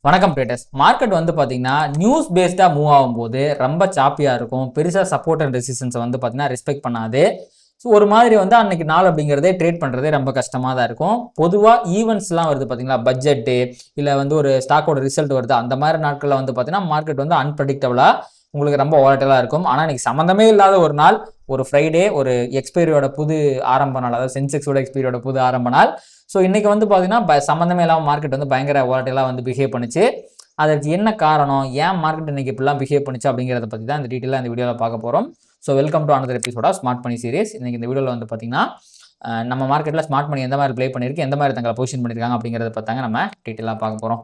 வணக்கம் traders. Market வந்து பார்த்தீங்கன்னா நியூஸ் பேஸ்டாக மூவ் ஆகும்போது ரொம்ப சாப்பியாக இருக்கும். பெருசாக சப்போர்ட் அண்ட் ரெசிஸ்டன்ஸை வந்து பார்த்தீங்கன்னா ரெஸ்பெக்ட் பண்ணாது. ஸோ ஒரு மாதிரி வந்து அன்னைக்கு நாள் அப்படிங்கிறதே ட்ரேட் பண்ணுறதே ரொம்ப கஷ்டமாக தான் இருக்கும். பொதுவாக ஈவெண்ட்ஸ்லாம் வருது பார்த்தீங்களா, பட்ஜெட்டு இல்லை வந்து ஒரு ஸ்டாக்கோட ரிசல்ட் வருது, அந்த மாதிரி நாட்களில் வந்து பார்த்தீங்கன்னா மார்க்கெட் வந்து அன்பிரடிக்டபிளாக உங்களுக்கு ரொம்ப வாலட்டிலாக இருக்கும். ஆனால் இன்னைக்கு சம்மந்தமே இல்லாத ஒரு நாள், ஒரு ஃப்ரைடே, ஒரு எக்ஸ்பைரியோட புது ஆரம்ப நாள், அதாவது சென்செக்ஸோட எக்ஸ்பைரியோட புது ஆரம்ப நாள். ஸோ இன்றைக்கி வந்து பார்த்தீங்கன்னா சம்மந்தமே இல்லாமல் மார்க்கெட் வந்து பயங்கர வாலட்டிலாக வந்து பிஹேவ் பண்ணிச்சு. அதற்கு என்ன காரணம், ஏன் மார்க்கெட் இன்றைக்கி இப்படிலாம் பிஹேவ் பண்ணிச்சு அப்படிங்கிறத பற்றி தான் இந்த டீட்டெயிலாக இந்த வீடியோவில் பார்க்க போகிறோம். So welcome to another episode of smart money series. இன்றைக்கி இந்த வீடியோவில் வந்து பார்த்தீங்கன்னா நம்ம மார்க்கெட்டில் ஸ்மார்ட் மணி எந்த மாதிரி ப்ளே பண்ணியிருக்கு, எந்த மாதிரி தங்களை பொசிஷன் பண்ணியிருக்காங்க அப்படிங்கிறத பார்த்தாங்க நம்ம டீட்டெயிலாக பார்க்க போகிறோம்.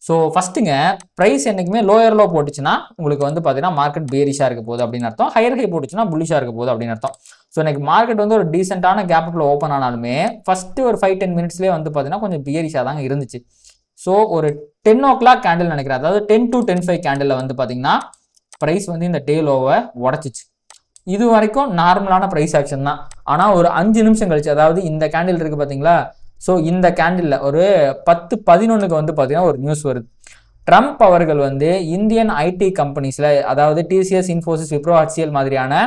ஸோ ஃபஸ்ட்டுங்க, ப்ரைஸ் என்றைக்குமே லோயர் லோ போட்டுச்சுன்னா உங்களுக்கு வந்து பார்த்தீங்கன்னா மார்க்கெட் பேரிஷாக இருக்க போகுது அப்படின்னு அர்த்தம். ஹையர் ஹை போட்டுச்சுன்னா புல்லிஷாக இருக்க போகுது அப்படின்னு அர்த்தம். ஸோ எனக்கு மார்க்கெட் வந்து ஒரு டீசெண்டான கேப்புக்குள்ள ஓப்பன் ஆனாலுமே ஃபஸ்ட்டு ஒரு 5-10 மினிட்ஸ்லேயே வந்து பார்த்தீங்கன்னா கொஞ்சம் பியரிஷாக தாங்க இருந்துச்சு. ஸோ ஒரு 10 o'clock கேண்டில் நினைக்கிறேன், அதாவது 10 to 10:05 கேண்டில் வந்து பார்த்தீங்கன்னா ப்ரைஸ் வந்து இந்த டே லோவை உடச்சிச்சு. இது வரைக்கும் நார்மலான ப்ரைஸ் ஆக்ஷன் தான். ஆனால் ஒரு 5 நிமிஷம் கழிச்சு, அதாவது இந்த கேண்டில் இருக்குது பார்த்தீங்களா, ஸோ இந்த கேண்டில் ஒரு 10-11 வந்து பார்த்தீங்கன்னா ஒரு நியூஸ் வருது. ட்ரம்ப் அவர்கள் வந்து இந்தியன் ஐடி கம்பெனிஸில், அதாவது டிசிஎஸ், இன்ஃபோசிஸ், விப்ரோ, ஹெச்சிஎல் மாதிரியான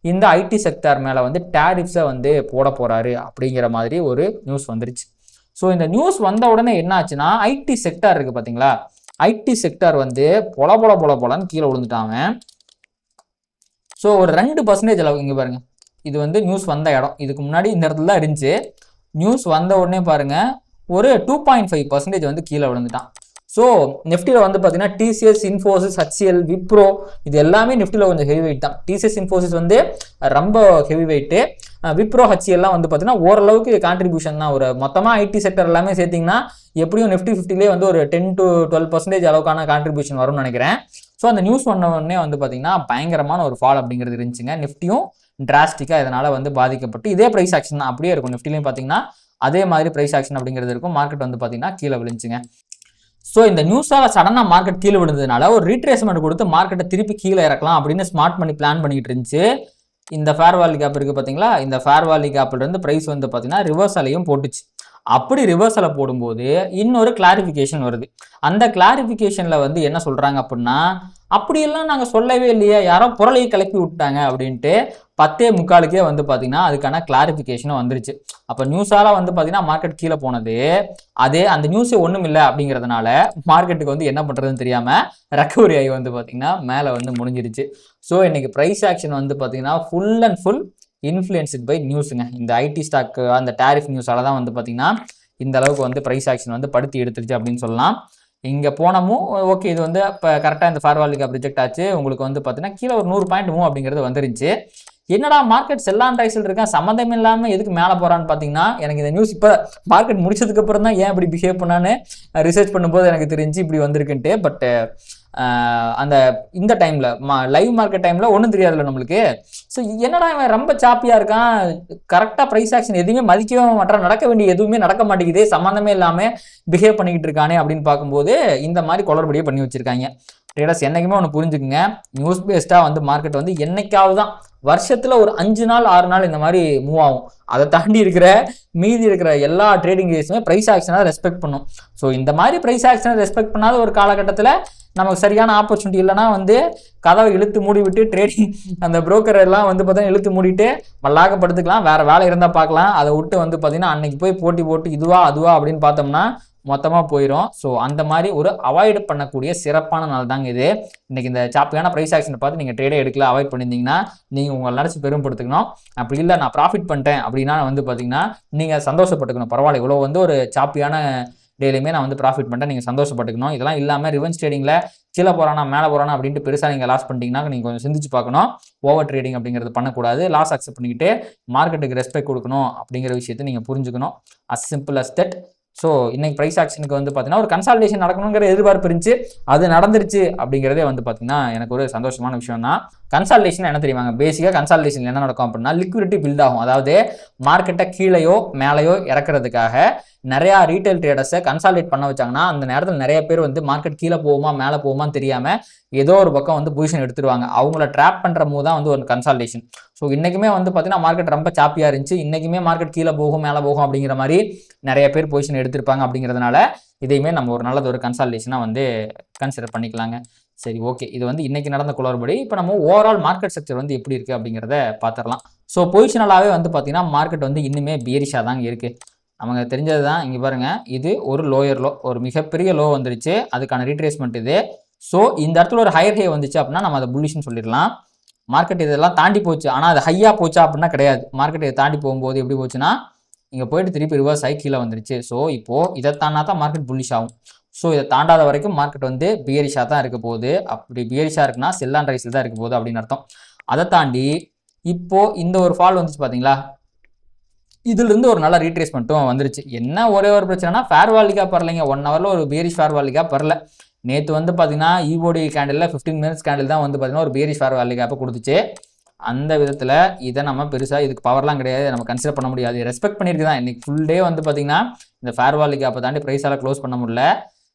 இந்த ஐடி செக்டார் மேலே வந்து டேரிஃப்ஸை வந்து போட போகிறாரு அப்படிங்கிற மாதிரி ஒரு நியூஸ் வந்துருச்சு. ஸோ இந்த நியூஸ் வந்த உடனே என்ன ஆச்சுன்னா, ஐடி செக்டார் இருக்குது பார்த்தீங்களா, ஐடி செக்டார் வந்து பொலன்னு கீழே விழுந்துட்டாங்க. ஸோ ஒரு 2% அளவு இங்கே பாருங்கள், இது வந்து நியூஸ் வந்த இடம், இதுக்கு முன்னாடி இந்த இடத்துல தான் இருந்துச்சு. நியூஸ் வந்த உடனே பாருங்கள் ஒரு 2.5% வந்து கீழே விழுந்துட்டான். ஸோ நிஃப்டியில் வந்து பார்த்தீங்கன்னா டிசிஎஸ், இன்ஃபோசிஸ், ஹெச்சிஎல், விப்ரோ இது எல்லாமே நிஃப்டியில் கொஞ்சம் ஹெவி வெயிட் தான். டிசிஎஸ், இன்ஃபோசிஸ் வந்து ரொம்ப ஹெவி வெயிட்டு. விப்ரோ, ஹெச்சிஎல்லாம் வந்து பார்த்தீங்கன்னா ஓரளவுக்கு கான்ட்ரிபியூஷன் தான். ஒரு மொத்தமாக ஐடி செக்டர் எல்லாமே சேர்த்திங்கன்னா எப்படியும் நிஃப்டி 50லேயே வந்து ஒரு 10 to 12% அளவுக்கான கான்ட்ரிபியூஷன் வரும்னு நினைக்கிறேன். ஸோ அந்த நியூஸ் வந்த உடனே வந்து பார்த்தீங்கன்னா பயங்கரமான ஒரு ஃபால் அப்படிங்கிறது இருந்துச்சுங்க. நிஃப்டியும் டிராஸ்டிக்காக இதனால் வந்து பாதிக்கப்பட்டு இதே ப்ரைஸ் ஆக்ஷன் தான் அப்படியே இருக்கும். நிஃப்டிலையும் பார்த்தீங்கன்னா அதே மாதிரி ப்ரைஸ் ஆக்ஷன் அப்படிங்கிறது இருக்கும். மார்க்கெட் வந்து பார்த்தீங்கன்னா கீழே விழுந்துச்சுங்க. ஸோ இந்த நியூஸால் சடனாக மார்க்கெட் கீழே விழுந்ததுனால ஒரு ரீட்ரேஸ்மெண்ட் கொடுத்து மார்க்கெட்டை திருப்பி கீழே இறக்கலாம் அப்படின்னு ஸ்மார்ட் மணி பிளான் பண்ணிக்கிட்டு இருந்துச்சு. இந்த ஃபேர் வேல்யூ கேப் இருக்குது பார்த்தீங்களா, இந்த ஃபேர் வேல்யூ கேப்லேருந்து ப்ரைஸ் வந்து பார்த்தீங்கன்னா ரிவர்சலையும் போட்டுச்சு. அப்படி ரிவர்சலை போடும்போது இன்னொரு கிளாரிஃபிகேஷன் வருது. அந்த கிளாரிஃபிகேஷனில் வந்து என்ன சொல்கிறாங்க அப்படின்னா, அப்படியெல்லாம் நாங்கள் சொல்லவே இல்லையே, யாரோ புரளையை கிளப்பி விட்டாங்க அப்படின்ட்டு 10:45 வந்து பார்த்தீங்கன்னா அதுக்கான கிளாரிஃபிகேஷனும் வந்துருச்சு. அப்போ நியூஸால் வந்து பார்த்தீங்கன்னா மார்க்கெட் கீழே போனது, அதே அந்த நியூஸே ஒன்றும் இல்லை அப்படிங்கிறதுனால மார்க்கெட்டுக்கு வந்து என்ன பண்ணுறதுன்னு தெரியாமல் ரெக்கவரி ஆகி வந்து பார்த்தீங்கன்னா மேலே வந்து முடிஞ்சிருச்சு. ஸோ இன்றைக்கி ப்ரைஸ் ஆக்ஷன் வந்து பார்த்தீங்கன்னா full and full influenced by நியூஸுங்க. இந்த ஐடி ஸ்டாக்கு அந்த டேரிஃப் நியூஸால் தான் வந்து பார்த்தீங்கன்னா இந்த அளவுக்கு வந்து ப்ரைஸ் ஆக்ஷன் வந்து படுத்தி எடுத்துருச்சு அப்படின்னு சொல்லலாம். இங்கே போனமும் ஓகே, இது வந்து இப்போ கரெக்டாக இந்த ஃபேர் வேல்யூ கேப் ரிஜெக்ட் ஆச்சு. உங்களுக்கு வந்து பார்த்தீங்கன்னா கீழே ஒரு 100 பாயிண்ட் மூவ் அப்படிங்கிறது வந்துருச்சு. என்னடா மார்க்கெட் செல்லான் ரைஸில் இருக்கேன், சம்மந்தம் இல்லாமல் எதுக்கு மேலே போகிறான்னு பார்த்தீங்கன்னா, எனக்கு இந்த நியூஸ் இப்போ மார்க்கெட் முடிச்சதுக்கப்புறம் தான் ஏன் இப்படி பிஹேவ் பண்ணான்னு ரிசர்ச் பண்ணும்போது எனக்கு தெரிஞ்சு இப்படி வந்திருக்குன்ட்டு. பட் அந்த இந்த டைமில் லைவ் மார்க்கெட் டைமில் ஒன்றும் தெரியாதுல்ல நம்மளுக்கு. ஸோ என்னடா இவன் ரொம்ப சாப்பியாக இருக்கான், கரெக்டாக ப்ரைஸ் ஆக்ஷன் எதுவுமே மதிக்கவே மாட்டான், நடக்க வேண்டிய எதுவுமே நடக்க மாட்டேங்குதே, சம்மந்தமே இல்லாமல் பிஹேவ் பண்ணிக்கிட்டு இருக்கானே அப்படின்னு பார்க்கும்போது இந்த மாதிரி குளறுபடியே பண்ணி வச்சுருக்காங்க. ட்ரேடர்ஸ் என்றைக்குமே ஒன்று புரிஞ்சுக்குங்க, நியூஸ் பேஸ்டாக வந்து மார்க்கெட் வந்து என்னைக்காவது தான் வருஷத்தில் ஒரு 5 நாள் 6 நாள் இந்த மாதிரி மூவ் ஆகும். அதை தாண்டி மீதி இருக்கிற எல்லா ட்ரேடிங் டேஸுமே ப்ரைஸ் ஆக்ஷனாக ரெஸ்பெக்ட் பண்ணும். ஸோ இந்த மாதிரி ப்ரைஸ் ஆக்ஷனை ரெஸ்பெக்ட் பண்ணாத ஒரு காலகட்டத்தில் நமக்கு சரியான ஆப்பர்ச்சுனிட்டி இல்லைனா வந்து கதவை இழுத்து மூடி விட்டு ட்ரேடிங் அந்த புரோக்கர் எல்லாம் வந்து பார்த்தீங்கன்னா இழுத்து மூடிட்டு மல்லாக்கப்படுத்துக்கலாம், வேறு வேலை இருந்தால் பார்க்கலாம். அதை விட்டு வந்து பார்த்தீங்கன்னா அன்னைக்கு போய் போட்டி போட்டு இதுவா அதுவா அப்படின்னு பார்த்தோம்னா மொத்தமாக போயிடும். ஸோ அந்த மாதிரி ஒரு அவாய்டு பண்ணக்கூடிய சிறப்பான நாள் தாங்க இது. இன்றைக்கி இந்த சாப்பியான ப்ரைஸ் ஆக்ஷனை பார்த்து நீங்கள் ட்ரேடே எடுக்கல, அவாய்ட் பண்ணியிருந்தீங்கன்னா நீங்கள் உங்களை நினச்சி பெருமைப்படுத்திக்கணும். அப்படி இல்லை நான் ப்ராஃபிட் பண்ணிட்டேன் அப்படின்னா வந்து பார்த்தீங்கன்னா நீங்கள் சந்தோஷப்பட்டுக்கணும். பரவாயில்ல, இவ்வளோ வந்து ஒரு சாப்பியான டேலையுமே நான் வந்து ப்ராஃபிட் பண்ணிட்டேன், நீங்கள் சந்தோஷப்பட்டுக்கணும். இதெல்லாம் இல்லாமல் ரிவென்ஸ் ட்ரேடிங்கில் கீழே போகிறானா மேலே போகிறானா அப்படின்ட்டு பெருசாக நீங்கள் லாஸ் பண்ணிட்டீங்கன்னா நீங்கள் கொஞ்சம் சிந்திச்சு பார்க்கணும். ஓவர் ட்ரேடிங் அப்படிங்கிறது பண்ணக்கூடாது. லாஸ் அக்செப்ட் பண்ணிக்கிட்டு மார்க்கெட்டுக்கு ரெஸ்பெக்ட் கொடுக்கணும் அப்படிங்கிற விஷயத்தை நீங்கள் புரிஞ்சுக்கணும். As simple as that. So இன்னைக்கு ப்ரைஸ் ஆக்ஷனுக்கு வந்து பார்த்தீங்கன்னா ஒரு கன்சால்டேஷன் நடக்கணுங்கிற எதிர்பார்ப்பு இருந்துச்சு, அது நடந்துருச்சு அப்படிங்கிறதே வந்து பார்த்தீங்கன்னா எனக்கு ஒரு சந்தோஷமான விஷயம் தான். கன்சால்டேஷன் என்ன தெரியுமாங்க, பேசிக்காக கன்சால்டேஷன் என்ன நடக்கும் அப்படின்னா லிக்விடிட்டி பில்ட் ஆகும். அதாவது மார்க்கெட்டை கீழேயோ மேலேயோ இறக்குறதுக்காக நிறையா ரீட்டைல் ட்ரேடர்ஸை கன்சால்டேட் பண்ண வச்சாங்கன்னா அந்த நேரத்தில் நிறைய பேர் வந்து மார்க்கெட் கீழே போகுமா மேலே போகுமான்னு தெரியாமல் ஏதோ ஒரு பக்கம் வந்து பொசிஷன் எடுத்துருவாங்க. அவங்கள ட்ராப் பண்ணுற மூவ் தான் வந்து ஒரு கன்சால்டேஷன். ஸோ இன்றைக்குமே வந்து பார்த்தீங்கன்னா மார்க்கெட் ரொம்ப சாப்பியாக இருந்துச்சு. இன்றைக்குமே மார்க்கெட் கீழே போகும் மேலே போகும் அப்படிங்கிற மாதிரி நிறைய பேர் பொசிஷன் எடுத்திருப்பாங்க. அப்படிங்கிறதுனால இதையுமே நம்ம ஒரு நல்லது ஒரு கன்சால்டேஷனாக வந்து கன்சிடர் பண்ணிக்கலாங்க. சரி, ஓகே. இது வந்து இன்னைக்கு நடந்த குளறுபடி. இப்போ நம்ம ஓவரால் மார்க்கெட் ஸ்ட்ரக்சர் வந்து எப்படி இருக்குது அப்படிங்கிறத பார்த்துடலாம். ஸோ பொசிஷனலாகவே வந்து பார்த்தீங்கன்னா மார்க்கெட் வந்து இன்னுமே பியரிஷாக தாங்க இருக்குது. நமக்கு தெரிஞ்சது தான். இங்கே பாருங்கள், இது ஒரு லோயர் லோ, ஒரு மிகப்பெரிய லோ வந்துருச்சு. அதுக்கான ரீட்ரேஸ்மெண்ட் இது. ஸோ இந்த இடத்துல ஒரு ஹையர் ஹை வந்துச்சு அப்படின்னா நம்ம அதை புல்லிஷ்னு சொல்லிடலாம். மார்க்கெட் இதெல்லாம் தாண்டி போச்சு. ஆனால் அது ஹையாக போச்சா அப்படின்னா கிடையாது. மார்க்கெட் இதை தாண்டி போகும்போது எப்படி போச்சுன்னா இங்கே போயிட்டு திருப்பி ரிவர்ஸ் ஆகி கீழே வந்துருச்சு. ஸோ இப்போது இதை தாண்டா தான் மார்க்கெட் புல்லிஷ் ஆகும். ஸோ இதை தாண்டாத வரைக்கும் மார்க்கெட் வந்து பியரிஷாக தான் இருக்க போகுது. அப்படி பியரிஷாக இருக்குன்னா செல் அண்ட் ரைஸில் தான் இருக்க போகுது அப்படின்னு அர்த்தம். அதை தாண்டி இப்போது இந்த ஒரு ஃபால் வந்துச்சு பார்த்தீங்களா, இதுலேருந்து ஒரு நல்ல ரீட்ரேஸ்மெண்ட்டும் வந்துருச்சு. என்ன ஒரே ஒரு பிரச்சனைனா ஃபேர் வேல்யூக்காக பரலைங்க. 1 ஹவரில் ஒரு பியரிஷ் ஃபேர் வேல்யூக்காக பரல. நேற்று வந்து பார்த்தீங்கன்னா ஈஓடி கேண்டில் 15 மினிட்ஸ் கேண்டில் தான் வந்து பார்த்தீங்கன்னா ஒரு பியரிஷ் ஃபேர் வேல்யூ கேப்பை கொடுத்துச்சு. அந்த விதத்தில் இதை நம்ம பெருசாக இதுக்கு பவர்லாம் கிடையாது, நம்ம கன்சிடர் பண்ண முடியாது. ரெஸ்பெக்ட் பண்ணியிருக்கு தான். இன்றைக்கி ஃபுல் டே வந்து பார்த்தீங்கன்னா இந்த ஃபேர் வேல்யூ கேப்பை தாண்டி ப்ரைஸால் க்ளோஸ் பண்ண முடியல.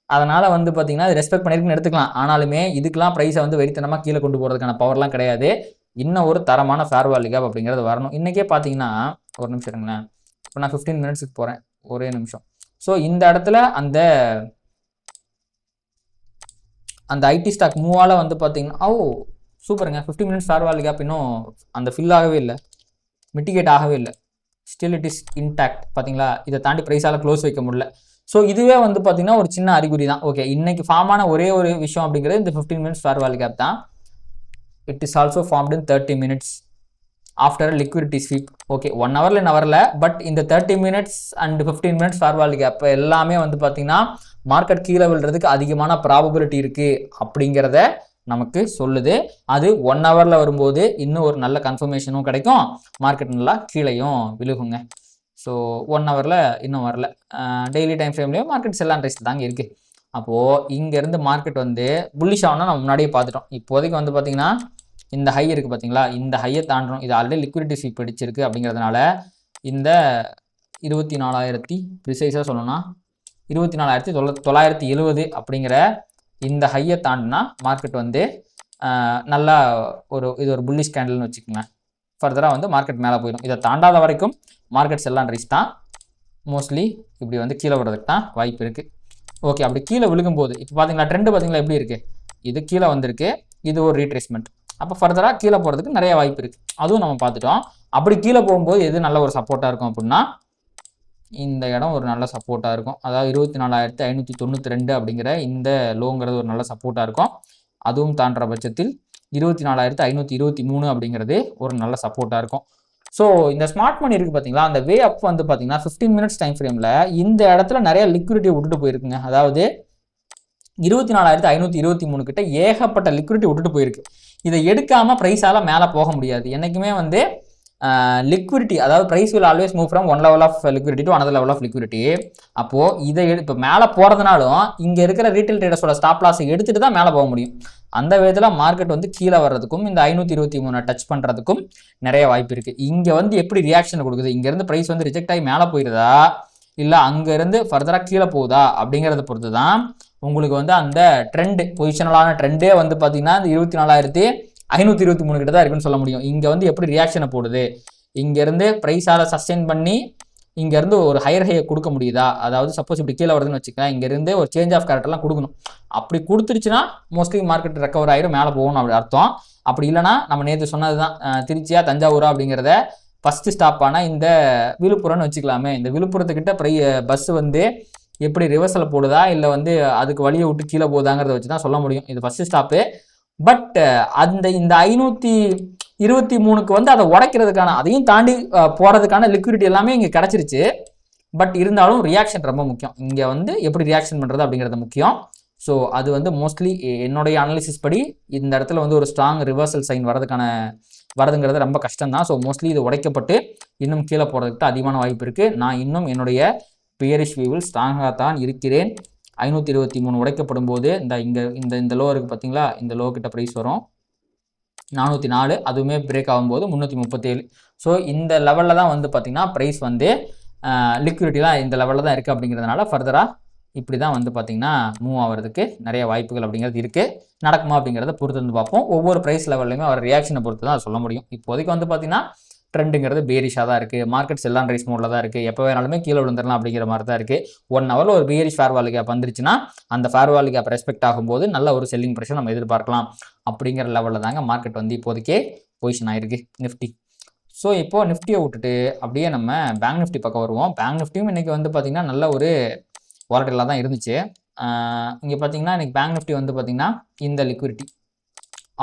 அதனால் வந்து பார்த்தீங்கன்னா அது ரெஸ்பெக்ட் பண்ணியிருக்குன்னு எடுத்துக்கலாம். ஆனாலுமே இதுக்கெலாம் ப்ரைஸை வந்து வெறித்தனமாக கீழே கொண்டு போகிறதுக்கான பவர்லாம் கிடையாது. இன்னும் ஒரு தரமான ஃபேர் வேல்யூ கேப் அப்படிங்கிறது வரணும். இன்றைக்கே பார்த்தீங்கன்னா ஒரு நிமிஷம் இருங்களேன். இப்போ நான் 15 மினிட்ஸுக்கு போகிறேன், ஒரே நிமிஷம். ஸோ இந்த இடத்துல அந்த ஐடி ஸ்டாக் மூவால் வந்து பார்த்தீங்கன்னா சூப்பருங்க. 15 மினிட்ஸ் ஃபேர் வேல்யூ கேப் இன்னும் அந்த ஃபில் ஆகவே இல்லை, மிட்டிகேட் ஆகவே இல்லை. Still it is intact. பார்த்தீங்களா, இதை தாண்டி ப்ரைஸால் க்ளோஸ் வைக்க முடியல. ஸோ இதுவே வந்து பார்த்தீங்கன்னா ஒரு சின்ன அறிகுறி தான். ஓகே, இன்னைக்கு ஃபார்மான ஒரே ஒரு விஷயம் அப்படிங்கிறது இந்த 15 மினிட்ஸ் ஃபேர் வேல்யூ கேப் தான். It is also formed in 30 minutes after liquidity sweep. Okay, 1 ஹவரில் என்ன வரல, பட் இந்த 30 minutes and 15 minutes fair value gap எல்லாமே வந்து பார்த்தீங்கன்னா மார்க்கெட் கீழே விழுறதுக்கு அதிகமான ப்ராபபிலிட்டி இருக்குது அப்படிங்கிறத நமக்கு சொல்லுது. அது 1 ஹவரில் வரும்போது இன்னும் ஒரு நல்ல கன்ஃபர்மேஷனும் கிடைக்கும், மார்க்கெட் நல்லா கீழையும் விழுகுங்க. ஸோ 1 ஹவரில் இன்னும் வரல. டெய்லி டைம் ஃப்ரேம்லேயும் மார்க்கெட் செல் அண்ட் ரைஸ் தாங்க இருக்குது. அப்போது இங்கேருந்து மார்க்கெட் வந்து புல்லிஷ் ஆகணும்னா நம்ம முன்னாடியே பார்த்துட்டோம். இப்போதைக்கு வந்து பார்த்தீங்கன்னா இந்த ஹை இருக்குது பார்த்தீங்களா, இந்த ஹையை தாண்டணும். இது ஆல்ரெடி லிக்விடிட்டி ஸ்வீப் பிடிச்சிருக்கு. அப்படிங்கிறதுனால இந்த 24,000 ப்ரிசைஸாக சொல்லணும்னா 24,970 அப்படிங்கிற இந்த ஹையை தாண்டினா மார்க்கெட் வந்து நல்லா இது ஒரு புல்லிஷ் கேண்டில்னு வச்சுக்கோங்க. ஃபர்தராக வந்து மார்க்கெட் மேலே போயிடும். இதை தாண்டாத வரைக்கும் மார்க்கெட் செல் அண்ட் ரைஸ் தான். மோஸ்ட்லி இப்படி வந்து கீழே விடுறதுக்கு தான் வாய்ப்பு இருக்குது. ஓகே, அப்படி கீழே விழுகும்போது இப்போ பார்த்தீங்களா ட்ரெண்டு பார்த்தீங்களா எப்படி இருக்குது, இது கீழே வந்திருக்கு, இது ஒரு ரீட்ரேஸ்மெண்ட். அப்போ ஃபர்தராக கீழே போகிறதுக்கு நிறைய வாய்ப்பு இருக்குது, அதுவும் நம்ம பார்த்துட்டோம். அப்படி கீழே போகும்போது எது நல்ல ஒரு சப்போர்ட்டாக இருக்கும் அப்படின்னா இந்த இடம் ஒரு நல்ல சப்போர்ட்டாக இருக்கும். அதாவது 24,592 அப்படிங்கிற இந்த லோங்கிறது ஒரு நல்ல சப்போர்ட்டாக இருக்கும். அதுவும் தாண்டுற பட்சத்தில் 24,523 அப்படிங்கிறது ஒரு நல்ல சப்போர்ட்டாக இருக்கும். ஸோ இந்த ஸ்மார்ட் மணி இருக்குது பார்த்தீங்களா, அந்த வே அப் வந்து பார்த்தீங்கன்னா 15 மினிட்ஸ் டைம் ஃப்ரேமில் இந்த இடத்துல நிறைய லிக்விடிட்டியை விட்டுட்டு போயிருக்குங்க. அதாவது 24,523 கிட்ட ஏகப்பட்ட லிக்விடிட்டி விட்டுட்டு போயிருக்கு. இதை எடுக்காமல் ப்ரைஸால் மேலே போக முடியாது. என்றைக்குமே வந்து லிக்விடிட்டி, அதாவது price will always move from one level of liquidity to another level of liquidity. அப்போது இதை இப்போ மேலே போகிறதுனாலும் இங்கே இருக்கிற ரீட்டைல் ட்ரேடர்ஸோட ஸ்டாப் லாஸை எடுத்துகிட்டு தான் மேலே போக முடியும். அந்த விதத்தில் மார்க்கெட் வந்து கீழே வர்றதுக்கும் இந்த 523 டச் பண்ணுறதுக்கும் நிறைய வாய்ப்பு இருக்குது. இங்கே வந்து எப்படி ரியாக்ஷன் கொடுக்குது, இங்கேருந்து ப்ரைஸ் வந்து ரிஜெக்ட் ஆகி மேலே போயிடுதா இல்லை அங்கேருந்து ஃபர்தராக கீழே போகுதா அப்படிங்கிறத பொறுத்து தான் உங்களுக்கு வந்து அந்த ட்ரெண்டு, பொசிஷனலான ட்ரெண்டே வந்து பார்த்தீங்கன்னா இந்த 24,523 கிட்ட தான் இருக்குன்னு சொல்ல முடியும். இங்கே வந்து எப்படி ரியாக்ஷனை போடுது, இங்கேருந்து ப்ரைஸால் சஸ்டெயின் பண்ணி இங்கேருந்து ஒரு ஹையர் ஹையை கொடுக்க முடியுதா, அதாவது சப்போஸ் இப்படி கீழே வருதுன்னு வச்சுக்கலாம், இங்கேருந்து ஒரு சேஞ்ச் ஆஃப் கேரக்டர்லாம் கொடுக்கணும். அப்படி கொடுத்துருச்சுன்னா மோஸ்ட்லி மார்க்கெட் ரெக்கவர் ஆயிரும், மேலே போகணும் அப்படி அர்த்தம். அப்படி இல்லைனா நம்ம நேற்று சொன்னது தான், திருச்சியா தஞ்சாவூரா அப்படிங்கிறத ஃபஸ்ட்டு ஸ்டாப்பான இந்த விழுப்புரம்னு வச்சுக்கலாமே. இந்த விழுப்புரத்துக்கிட்ட பஸ் வந்து எப்படி ரிவர்ஸில் போடுதா இல்லை வந்து அதுக்கு வழியை விட்டு கீழே போகுதாங்கிறத வச்சு தான் சொல்ல முடியும். இது ஃபஸ்ட்டு ஸ்டாப்பு. பட் இந்த 523க்கு வந்து அதை உடைக்கிறதுக்கான, அதையும் தாண்டி போகிறதுக்கான லிக்விடிட்டி எல்லாமே இங்கே கிடச்சிருச்சு. பட் இருந்தாலும் ரியாக்ஷன் ரொம்ப முக்கியம். இங்கே வந்து எப்படி ரியாக்ஷன் பண்ணுறது அப்படிங்கிறது முக்கியம். ஸோ அது வந்து மோஸ்ட்லி என்னுடைய அனாலிசிஸ் படி இந்த இடத்துல வந்து ஒரு ஸ்ட்ராங் ரிவர்சல் சைன் வரதுங்கிறது ரொம்ப கஷ்டம் தான். ஸோ மோஸ்ட்லி இது உடைக்கப்பட்டு இன்னும் கீழே போகிறதுக்கு அதிகமான வாய்ப்பு இருக்குது. நான் இன்னும் என்னுடைய பியரிஷ் வியூவில் ஸ்ட்ராங்காக தான் இருக்கிறேன். 523 உடைக்கப்படும் போது இந்த லோ இருக்குது பார்த்தீங்களா, இந்த லோ கிட்ட ப்ரைஸ் வரும் 404, அதுவுமே பிரேக் ஆகும்போது 337. ஸோ இந்த லெவலில் தான் வந்து பார்த்திங்கன்னா ப்ரைஸ் வந்து லிக்விடிட்டிலாம் இந்த லெவலில் தான் இருக்குது. அப்படிங்கிறதுனால ஃபர்தராக இப்படி தான் வந்து பார்த்தீங்கன்னா மூவ் ஆகிறதுக்கு நிறைய வாய்ப்புகள் அப்படிங்கிறது இருக்குது. நடக்குமா அப்படிங்கிறத பொறுத்து வந்து பார்ப்போம். ஒவ்வொரு ப்ரைஸ் லெவல்லையுமே அவர் ரியாக்ஷனை பொறுத்து தான் சொல்ல முடியும். இப்போதைக்கு வந்து பார்த்தீங்கன்னா ட்ரெண்டுங்கிறது பேரிஷாக தான் இருக்குது. மார்க்கெட் செல் அண்ட் ரைஸ் மோடில் தான் இருக்குது. எப்போ வேணாலுமே கீழே விழுந்துடலாம் அப்படிங்கிற மாதிரி தான் இருக்குது. 1 ஹவரில் ஒரு பேரிஷ் ஃபேர் வேல்யூ கேப் வந்துருச்சுன்னா அந்த ஃபேர் வேல்யூ கேப் ரெஸ்பெக்ட் ஆகும்போது நல்ல ஒரு செல்லிங் ப்ரெஷர் நம்ம எதிர்பார்க்கலாம் அப்படிங்கிற லெவலில் தாங்க மார்க்கெட் வந்து இப்போதைக்கே பொசிஷன் ஆயிருக்கு நிஃப்டி. ஸோ இப்போது நிஃப்டியை விட்டுட்டு அப்படியே நம்ம பேங்க் நிஃப்டி பக்கம் வருவோம். பேங்க் நிஃப்டியும் இன்றைக்கி வந்து பார்த்திங்கன்னா நல்ல ஒரு வாலட்டிலாக தான் இருந்துச்சு. இங்கே பார்த்தீங்கன்னா இன்றைக்கி பேங்க் நிஃப்டி வந்து பார்த்திங்கன்னா இந்த லிக்விடிட்டி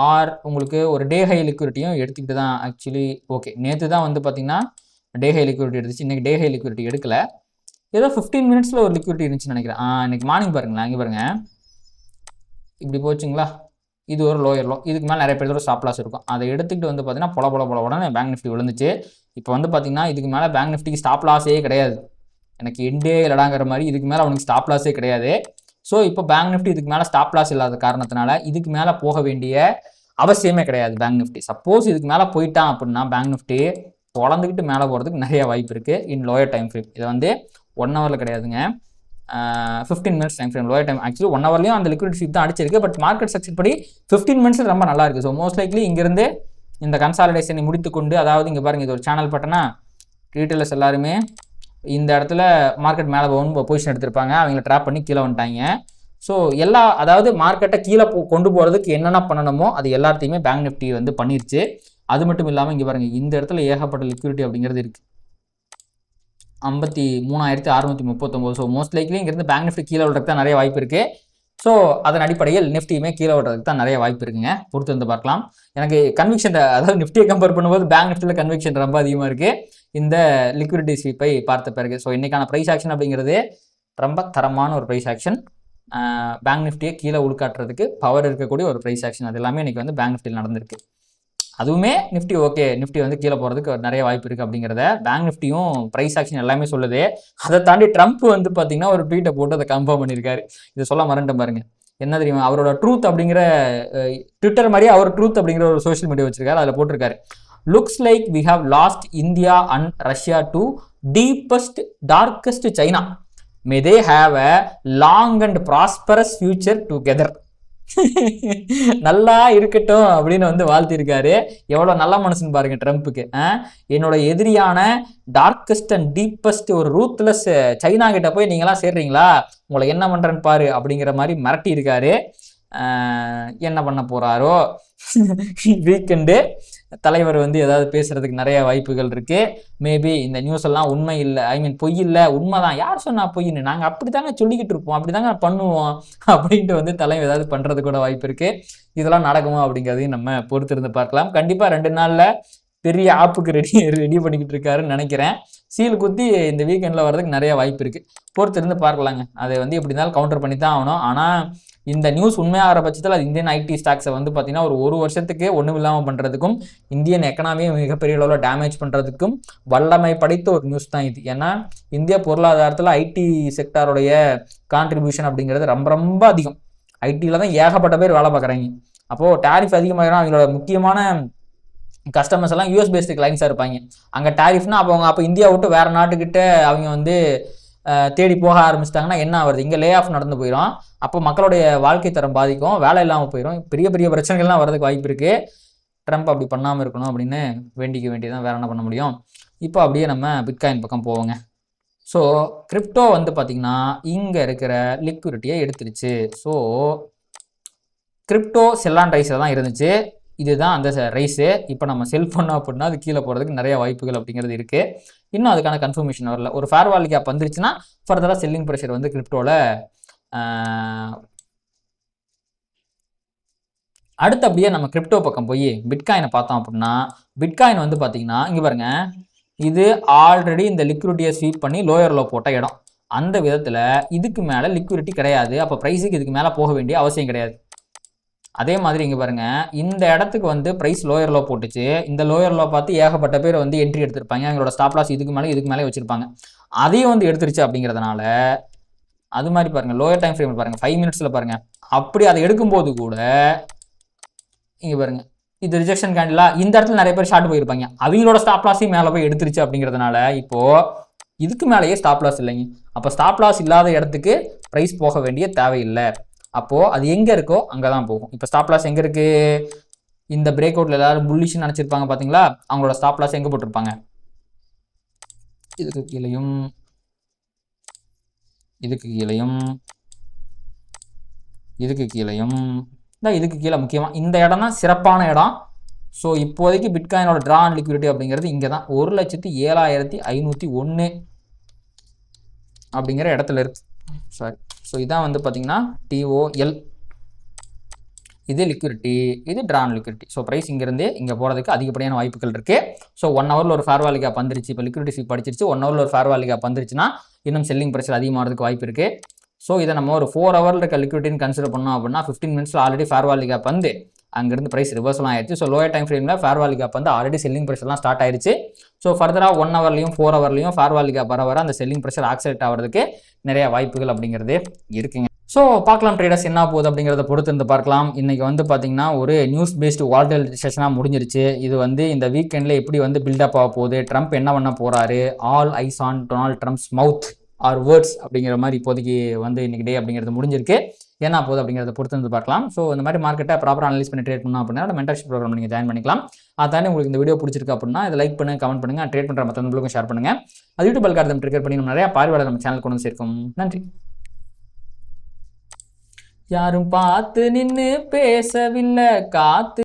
ஆர் உங்களுக்கு ஒரு டே ஹை லிக்விடிட்டியும் எடுத்துக்கிட்டு தான் ஆக்சுவலி ஓகே. நேற்று தான் வந்து பார்த்திங்கன்னா டே ஹை லிக்விடிட்டி எடுத்துச்சு. இன்றைக்கி டே ஹை லிக்விடிட்டி எடுக்கல. ஏதோ 15 மினிட்ஸில் ஒரு லிக்விடிட்டி இருந்துச்சுன்னு நினைக்கிறேன். இன்றைக்கி மார்னிங் பாருங்களேன், இங்கே பாருங்கள் இப்படி போச்சுங்களா. இது ஒரு லோயர் லோ. இதுக்கு மேலே நிறைய பேர் ஸ்டாப் லாஸ் இருக்கும். அதை எடுத்துக்கிட்டு வந்து பார்த்தீங்கன்னா பொல உடனே பேங்க் நிஃப்டி விழுந்துச்சு. இப்போ வந்து பார்த்தீங்கன்னா இதுக்கு மேலே பேங்க் நிஃப்டிக்கு ஸ்டாப் லாஸே கிடையாது. எனக்கு எண்டே இல்லடாங்கிற மாதிரி இதுக்கு மேலே அவனுக்கு ஸ்டாப் லாஸே கிடையாது. ஸோ இப்போ பேங்க் நிஃப்டி இதுக்கு மேலே ஸ்டாப் லாஸ் இல்லாத காரணத்தினால இதுக்கு மேலே போக வேண்டிய அவசியமே கிடையாது பேங்க் நிஃப்டி. சப்போஸ் இதுக்கு மேலே போயிட்டான் அப்படின்னா பேங்க் நிஃப்டி பொழந்துக்கிட்டு மேலே போகிறதுக்கு நிறைய வாய்ப்பு இருக்குது இன் லோயர் டைம் ஃப்ரேம். இதை வந்து 1 ஹவரில் கிடையாதுங்க, 15 minutes time frame lower time. Actually 1 ஹவர்லையும் அந்த லிக்விடிட்டி ஸ்வீப் தான் அடிச்சிருக்கு. பட் மார்க்கெட் செக்ஷன் படி 15 மினிட்ஸில் ரொம்ப நல்லா இருக்குது. ஸோ மோஸ்ட் லைக்லி இங்கேருந்து இந்த கன்சாலிடேஷனை முடித்துக்கொண்டு, அதாவது இங்கே பாருங்கள் இது ஒரு சேனல் பட்டனா ரீட்டெயிலர்ஸ் எல்லாருமே இந்த இடத்துல மார்க்கெட் மேலே பொசிஷன் எடுத்திருப்பாங்க. அவங்கள ட்ராப் பண்ணி கீழே வந்துட்டாங்க. ஸோ அதாவது மார்க்கெட்டை கீழே கொண்டு போகிறதுக்கு என்னென்ன பண்ணணுமோ அது எல்லாத்தையுமே பேங்க் நிஃப்டி வந்து பண்ணிருச்சு. அது மட்டும் இல்லாமல் இங்கே பாருங்கள் இந்த இடத்துல ஏகப்பட்ட லிக்விடிட்டி அப்படிங்கிறது இருக்குது, 53,639. ஸோ மோஸ்ட் லைக்லி இங்கேருந்து பேங்க் நிஃப்டி கீழே விடுறதுக்கு தான் நிறைய வாய்ப்பு இருக்குது. ஸோ அதன் அடிப்படையில் நிஃப்டியுமே கீழே விடுறதுக்கு தான் நிறைய வாய்ப்பு இருக்குங்க. பொறுத்து வந்து பார்க்கலாம். எனக்கு கன்விக்ஷன், அதாவது நிஃப்டியை கம்பேர் பண்ணும்போது பேங்க் நிஃப்டியில் கன்விக்ஷன் ரொம்ப அதிகமாக இருக்குது இந்த லிக்விடிட்டி ஸ்வீப்பை பார்த்த பிறகு. ஸோ இன்றைக்கான ப்ரைஸ் ஆக்ஷன் அப்படிங்கிறது ரொம்ப தரமான ஒரு ப்ரைஸ் ஆக்ஷன். பேங்க் நிஃப்டியை கீழே உள்காட்டுறதுக்கு பவர் இருக்கக்கூடிய ஒரு ப்ரைஸ் ஆக்ஷன். அது எல்லாமே இன்றைக்கி வந்து பேங்க் நிஃப்டியில் நடந்திருக்கு. அதுவுமே நிஃப்டி ஓகே, நிஃப்டி வந்து கீழே போகிறதுக்கு நிறைய வாய்ப்பு இருக்குது அப்படிங்கிறத பேங்க் நிஃப்டியும் ப்ரைஸ் ஆக்ஷன் எல்லாமே சொல்லுது. அதை தாண்டி ட்ரம்ப் வந்து பார்த்தீங்கன்னா ஒரு ட்வீட்டை போட்டு அதை கன்ஃபார்ம் பண்ணியிருக்காரு. இதை சொல்ல மறந்துட்டேன் பாருங்க. என்ன தெரியுமா, அவரோட ட்ரூத் அப்படிங்கிற ட்விட்டர் மாதிரியே அவர் ட்ரூத் அப்படிங்கிற ஒரு சோஷியல் மீடியா வச்சிருக்காரு. அதில் போட்டிருக்காரு, looks like we have lost India and Russia to deepest darkest China. May they have a long and prosperous future together. நல்லா இருக்கட்டும் அப்படின்னு வந்து வாழ்த்திருக்காரு. எவ்வளோ நல்ல மனுஷன் பாருங்க ட்ரம்ப்புக்கு. என்னோட எதிரியான டார்க்கஸ்ட் அண்ட் டீப்பஸ்ட் ஒரு ரூத்லெஸ் சைனா கிட்ட போய் நீங்களாம் சேர்றீங்களா, உங்களை என்ன பண்ணுறேன்னு பாரு அப்படிங்கிற மாதிரி மிரட்டி இருக்காரு. என்ன பண்ண போகிறாரோ வீக்கெண்டு தலைவர் வந்து ஏதாவது பேசுறதுக்கு நிறைய வாய்ப்புகள் இருக்குது. மேபி இந்த நியூஸ் எல்லாம் உண்மை இல்லை, பொய் இல்லை, உண்மை தான். யார் சொன்னா பொய்ன்னு? நாங்கள் அப்படி தாங்க சொல்லிக்கிட்டு இருப்போம், அப்படி தாங்க பண்ணுவோம் அப்படின்ட்டு வந்து தலைவர் ஏதாவது பண்ணுறது கூட வாய்ப்பு இருக்குது. இதெல்லாம் நடக்குமா அப்படிங்கிறதையும் நம்ம பொறுத்திருந்து பார்க்கலாம். கண்டிப்பாக 2 நாளில் பெரிய ஆப்புக்கு ரெடி பண்ணிக்கிட்டு இருக்காருன்னு நினைக்கிறேன். சீல் குத்தி இந்த வீக்கெண்டில் வர்றதுக்கு நிறைய வாய்ப்பு இருக்குது. பொறுத்திருந்து பார்க்கலாங்க. அதை வந்து எப்படி இருந்தாலும் கவுண்டர் பண்ணி தான் ஆகணும். ஆனால் இந்த நியூஸ் உண்மையாகிற பட்சத்தில் அது இந்தியன் ஐடி ஸ்டாக்ஸை வந்து பார்த்தீங்கன்னா ஒரு வருஷத்துக்கு ஒன்றும் இல்லாமல் பண்ணுறதுக்கும் இந்தியன் எக்கனாமியை மிகப்பெரிய அளவில் டேமேஜ் பண்ணுறதுக்கும் வல்லமை படைத்த ஒரு நியூஸ் தான் இது. ஏன்னா இந்திய பொருளாதாரத்தில் ஐடி செக்டாருடைய கான்ட்ரிபியூஷன் அப்படிங்கிறது ரொம்ப ரொம்ப அதிகம். ஐடியில் தான் ஏகப்பட்ட பேர் வேலை பார்க்குறாங்க. அப்போது டேரிஃப் அதிகமாகிடும். அவங்களோட முக்கியமான கஸ்டமர்ஸ் எல்லாம் யூஎஸ் பேஸ்டு கிளைண்ட்ஸாக இருப்பாங்க. அங்கே டேரிஃப்னா அப்போ இந்தியா விட்டு வேறு நாட்டுக்கிட்ட அவங்க வந்து தேடி போக ஆரம்பிச்சிட்டாங்கன்னா என்ன ஆகுது, இங்கே லே ஆஃப் நடந்து போயிடும். அப்போ மக்களுடைய வாழ்க்கை தரம் பாதிக்கும், வேலை இல்லாமல் போயிடும், பெரிய பெரிய பிரச்சனைகள்லாம் வரதுக்கு வாய்ப்பு இருக்குது. ட்ரம்ப் அப்படி பண்ணாமல் இருக்கணும் அப்படின்னு வேண்டிக்க வேண்டியதான், வேறு என்ன பண்ண முடியும். இப்போ அப்படியே நம்ம பிட்காயின் பக்கம் போவோங்க. ஸோ கிரிப்டோ வந்து பார்த்திங்கன்னா இங்கே இருக்கிற லிக்விடிட்டியை எடுத்துருச்சு. ஸோ கிரிப்டோ செல்லான் ரைஸில் தான் இருந்துச்சு. இதுதான் அந்த ரைஸு. இப்போ நம்ம செல் பண்ணோம் அப்படின்னா அது கீழே போகிறதுக்கு நிறைய வாய்ப்புகள் அப்படிங்கிறது இருக்குது. இன்னும் அதுக்கான கன்ஃபர்மேஷன் வரல. ஒரு ஃபேர் வேல்யூ கேப் வந்துருச்சுன்னா ஃபர்தராக செல்லிங் ப்ரெஷர் வந்து கிரிப்டோவில் அடுத்து அப்படியே நம்ம கிரிப்டோ பக்கம் போய் பிட்காயினை பார்த்தோம் அப்படின்னா பிட்காயின் வந்து பார்த்தீங்கன்னா இங்கே பாருங்க, இது ஆல்ரெடி இந்த லிக்விடிட்டியை ஸ்வீப் பண்ணி லோயரில் போட்ட இடம். அந்த விதத்தில் இதுக்கு மேலே லிக்விடிட்டி கிடையாது. அப்போ ப்ரைஸுக்கு இதுக்கு மேலே போக வேண்டிய அவசியம் கிடையாது. அதே மாதிரி இங்கே பாருங்கள், இந்த இடத்துக்கு வந்து ப்ரைஸ் லோயர் லோ போட்டுச்சு. இந்த லோயர் லோ பார்த்து ஏகப்பட்ட பேர் வந்து என்ட்ரி எடுத்திருப்பாங்க. அவங்களோட ஸ்டாப் லாஸ் இதுக்கு மேலே வச்சுருப்பாங்க. அதையும் வந்து எடுத்துருச்சு அப்படிங்கிறதுனால அது மாதிரி பாருங்கள், லோயர் டைம் ஃப்ரேம் பாருங்கள், 5 மினிட்ஸில் பாருங்கள். அப்படி அதை எடுக்கும்போது கூட இங்கே பாருங்கள், இது ரிஜெக்ஷன் கேண்டிலா, இந்த இடத்துல நிறைய பேர் ஷார்ட் போயிருப்பாங்க. அவங்களோட ஸ்டாப் லாஸையும் மேலே போய் எடுத்துருச்சு அப்படிங்கிறதுனால இப்போது இதுக்கு மேலேயே ஸ்டாப் லாஸ் இல்லைங்க. அப்போ ஸ்டாப் லாஸ் இல்லாத இடத்துக்கு ப்ரைஸ் போக வேண்டிய தேவையில்லை. அப்போது அது எங்கே இருக்கோ அங்கே தான் போகும். இப்போ ஸ்டாப் லாஸ் எங்கே இருக்குது? இந்த பிரேக் அவுட்டில் எல்லாரும் புல்லிஷ்னு நினச்சிருப்பாங்க பார்த்தீங்களா, அவங்களோட ஸ்டாப் லாஸ் எங்கே போட்டிருப்பாங்க? இதுக்கு கீழேயும் இதுக்கு கீழேயும் இதுக்கு கீழேயும் தான். இதுக்கு கீழே முக்கியமாக இந்த இடம் தான் சிறப்பான இடம். ஸோ இப்போதைக்கு பிட்காயினோட ட்ரா அண்ட் லிக்விடிட்டி அப்படிங்கிறது இங்கே தான் 1,07,501 அப்படிங்கிற இடத்துல இருக்கு. சாரி, ஸோ இதான் வந்து பார்த்தீங்கன்னா TOL. இது லிக்விடிட்டி, இது draw and liquidity. So price இங்கேருந்தே இங்கே போகிறதுக்கு அதிகப்படியான வாய்ப்புகள் இருக்குது. ஸோ 1 ஹவரில் ஒரு ஃபேர் வேல்யூ கேப் வந்துருச்சு. இப்போ லிக்விடிட்டி ஸ்வீப் படிச்சிருச்சு. 1 ஹவரில் ஒரு ஃபேர் வேல்யூ கேப் வந்துருச்சுன்னா இன்னும் செல்லிங் ப்ரெஷர் அதிகமாகிறதுக்கு வாய்ப்பு இருக்குது. ஸோ இதை நம்ம ஒரு 4 ஹவரில் இருக்க லிக்விடிட்டின்னு கன்சிடர் பண்ணோம் அப்படின்னா 15 மினிட்ஸில் ஆல்ரெடி ஃபேர் வேல்யூ கேப் வந்து அங்கேருந்து ப்ரைஸ் ரிவர்சலாம் ஆயிடுச்சு. ஸோ லோயர் டைம் ஃப்ரேமில் ஃபேர் வேல்யூ கேப் வந்து ஆல்ரெடி செல்லிங் ப்ரெஷர்லாம் ஸ்டார்ட் ஆயிடுச்சு. ஸோ ஃபர்தராக 1 ஹவர்லையும் 4 ஹவர்லையும் ஃபேர் வேல்யூ கேப் வர அந்த செல்லிங் ப்ரெஷர் ஆக்சிலேட் ஆகிறதுக்கு நிறைய வாய்ப்புகள் அப்படிங்கிறது இருக்குங்க. ஸோ பார்க்கலாம் ட்ரேடர்ஸ் என்ன போகுது அப்படிங்கிறத பொறுத்து இருந்து பார்க்கலாம். இன்றைக்கி வந்து பார்த்தீங்கன்னா ஒரு நியூஸ் பேஸ்டு வால்டல் செஷனாக முடிஞ்சிருச்சு. இது வந்து இந்த வீக்கெண்டில் எப்படி வந்து பில்டப் ஆக போகுது, ட்ரம்ப் என்ன பண்ண போகிறாரு, all eyes on Donald Trump's mouth or words அப்படிங்கிற மாதிரி இப்போதைக்கு வந்து இன்றைக்கி டே அப்படிங்கிறது முடிஞ்சிருக்கு. என்ன போகுது அப்படிங்கிறத பொறுத்து வந்து பார்க்கலாம். ஸோ இந்த மாதிரி மார்க்கெட்டை ப்ராப்பராக அனலைஸ் பண்ணி ட்ரேட் பண்ணணும் அப்படின்னா மென்டர்ஷிப் ப்ரோக்ராம் நீங்கள் ஜாயின் பண்ணிக்கலாம். அதானே உங்களுக்கு இந்த வீடியோ பிடிச்சிருக்கு அப்படின்னா இதை லைக் பண்ணுங்கள், கமெண்ட் பண்ணுங்கள், ட்ரேட் பண்ணுற மற்றவங்களுக்கும் ஷேர் பண்ணுங்கள். அது யூடியூப் அல்காரிதம் ட்ரிகர் பண்ணி நம்ம நிறைய பார்வையாளர் நம்ம சேனல் கொண்டு வந்து சேர்க்கும். நன்றி. யாரும் பார்த்து நின்று பேசவில்லை, காத்து